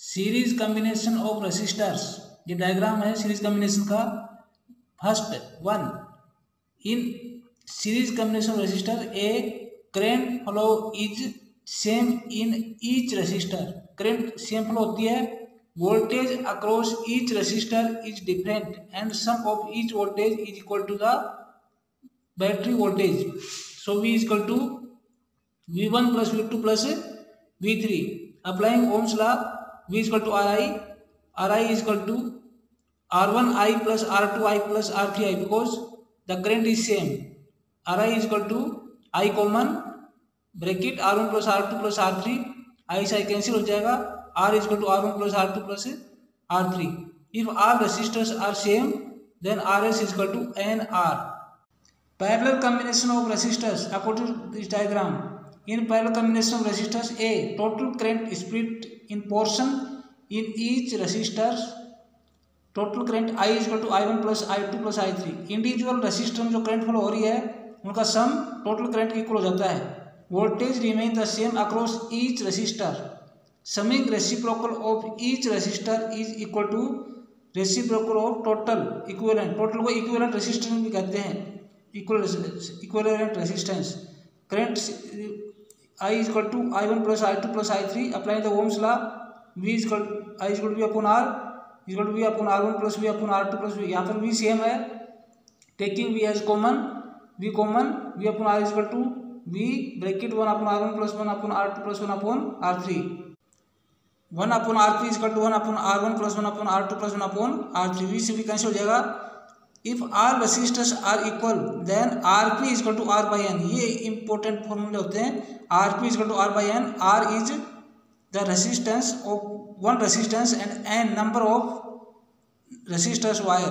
Series combination of resistors, ये diagram है series combination का। First one, in series combination of resistor a current flow is same in each resistor. Current same flow होती है, voltage across each resistor is different and sum of each voltage is equal to the battery voltage. So V is equal to V1 plus V2 plus V3. Applying Ohm's law, V is equal to RI. RI is equal to R1I plus R2I plus R3I because the current is same. RI is equal to I common bracket R1 plus R2 plus R3. I से I cancel हो जाएगा. R is equal to R1 plus R2 plus R3. If all resistors are same, then RS is equal to NR. Parallel combination of resistors according to this diagram. In parallel combination of resistors A, total current split in portion in each resistor. Total current I is equal to I1 plus I2 plus I3. Individual resistor में जो current flow हो रही है उनका sum total current equal हो जाता है। Voltage remain the same across each resistor. Summing reciprocal of each resistor is equal to reciprocal of total equivalent. Total को इक्विवेलेंट रेसिस्टेंस भी कहते हैं, equivalent resistance. Current I is equal to I1 plus I2 plus I3. Applying the Ohm's law, V is equal I is equal to V upon R is equal to V upon R1 plus V upon R2 plus V. यहाँ पर V same है, taking V as common, V common, V upon R is equal to V bracket 1 upon R1 plus 1 upon R2 plus 1 upon R3. 1 upon R3 is equal to 1 upon R1 plus 1 upon R2 plus 1 upon R3. V से भी cancel हो जाएगा। If all resistors are equal, then Rp is equal to R by N. ये important फॉर्मूले होते हैं। Rp is equal to R by N. R is the resistance of one resistance and N number of resistors wire.